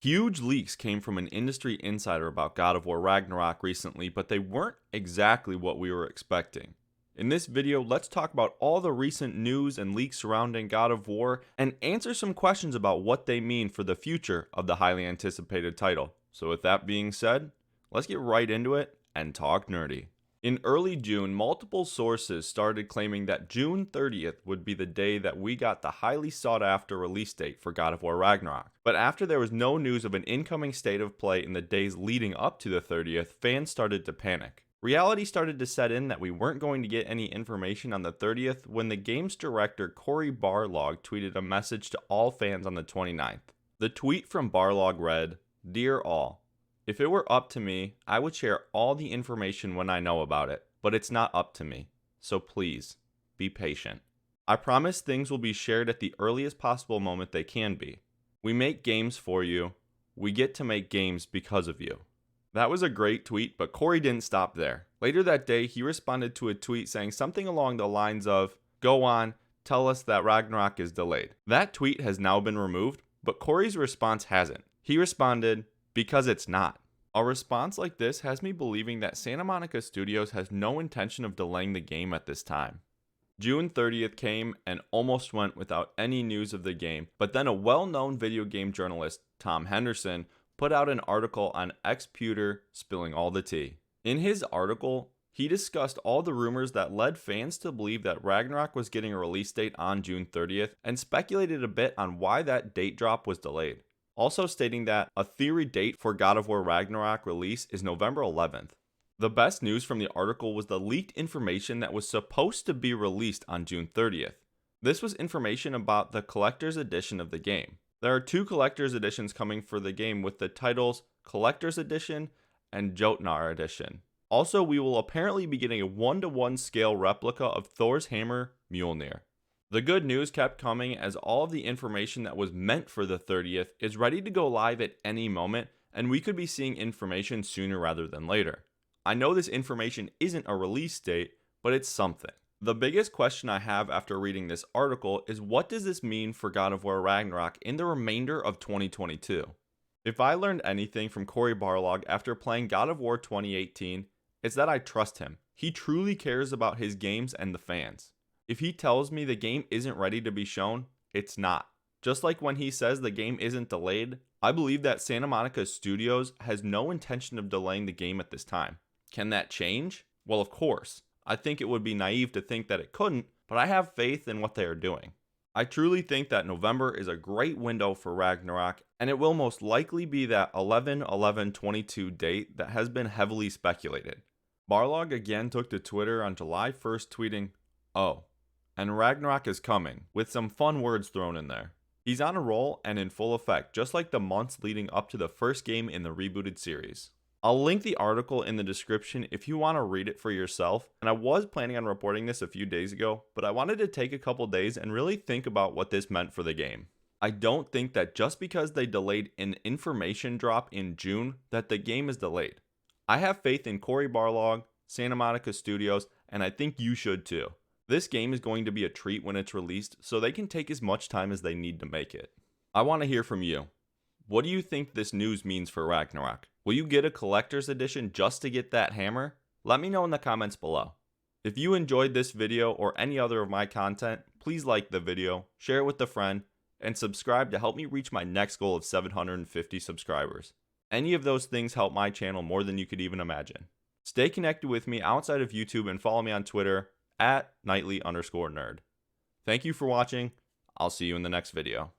Huge leaks came from an industry insider about God of War Ragnarok recently, but they weren't exactly what we were expecting. In this video, let's talk about all the recent news and leaks surrounding God of War and answer some questions about what they mean for the future of the highly anticipated title. So with that being said, let's get right into it and talk nerdy. In early June, multiple sources started claiming that June 30th would be the day that we got the highly sought after release date for God of War Ragnarok. But after there was no news of an incoming state of play in the days leading up to the 30th, fans started to panic. Reality started to set in that we weren't going to get any information on the 30th when the game's director Cory Barlog tweeted a message to all fans on the 29th. The tweet from Barlog read, "Dear all, if it were up to me, I would share all the information when I know about it, but it's not up to me. So please, be patient. I promise things will be shared at the earliest possible moment they can be. We make games for you. We get to make games because of you." That was a great tweet, but Cory didn't stop there. Later that day, he responded to a tweet saying something along the lines of, "Go on, tell us that Ragnarok is delayed." That tweet has now been removed, but Cory's response hasn't. He responded, "Because it's not." A response like this has me believing that Santa Monica Studios has no intention of delaying the game at this time. June 30th came and almost went without any news of the game, but then a well-known video game journalist, Tom Henderson, put out an article on Xputer spilling all the tea. In his article, he discussed all the rumors that led fans to believe that Ragnarok was getting a release date on June 30th and speculated a bit on why that date drop was delayed. Also stating that a theory date for God of War Ragnarok release is November 11th. The best news from the article was the leaked information that was supposed to be released on June 30th. This was information about the collector's edition of the game. There are two collector's editions coming for the game with the titles Collector's Edition and Jotnar Edition. Also, we will apparently be getting a 1-to-1 scale replica of Thor's hammer, Mjolnir. The good news kept coming as all of the information that was meant for the 30th is ready to go live at any moment, and we could be seeing information sooner rather than later. I know this information isn't a release date, but it's something. The biggest question I have after reading this article is what does this mean for God of War Ragnarok in the remainder of 2022? If I learned anything from Cory Barlog after playing God of War 2018, it's that I trust him. He truly cares about his games and the fans. If he tells me the game isn't ready to be shown, it's not. Just like when he says the game isn't delayed, I believe that Santa Monica Studios has no intention of delaying the game at this time. Can that change? Well, of course. I think it would be naive to think that it couldn't, but I have faith in what they are doing. I truly think that November is a great window for Ragnarok, and it will most likely be that 11/11/22 date that has been heavily speculated. Barlog again took to Twitter on July 1st tweeting, "Oh, and Ragnarok is coming," with some fun words thrown in there. He's on a roll and in full effect, just like the months leading up to the first game in the rebooted series. I'll link the article in the description if you want to read it for yourself, and I was planning on reporting this a few days ago, but I wanted to take a couple days and really think about what this meant for the game. I don't think that just because they delayed an information drop in June that the game is delayed. I have faith in Cory Barlog, Santa Monica Studios, and I think you should too. This game is going to be a treat when it's released, so they can take as much time as they need to make it. I want to hear from you. What do you think this news means for Ragnarok? Will you get a collector's edition just to get that hammer? Let me know in the comments below. If you enjoyed this video or any other of my content, please like the video, share it with a friend, and subscribe to help me reach my next goal of 750 subscribers. Any of those things help my channel more than you could even imagine. Stay connected with me outside of YouTube and follow me on Twitter @nightly_nerd. Thank you for watching. I'll see you in the next video.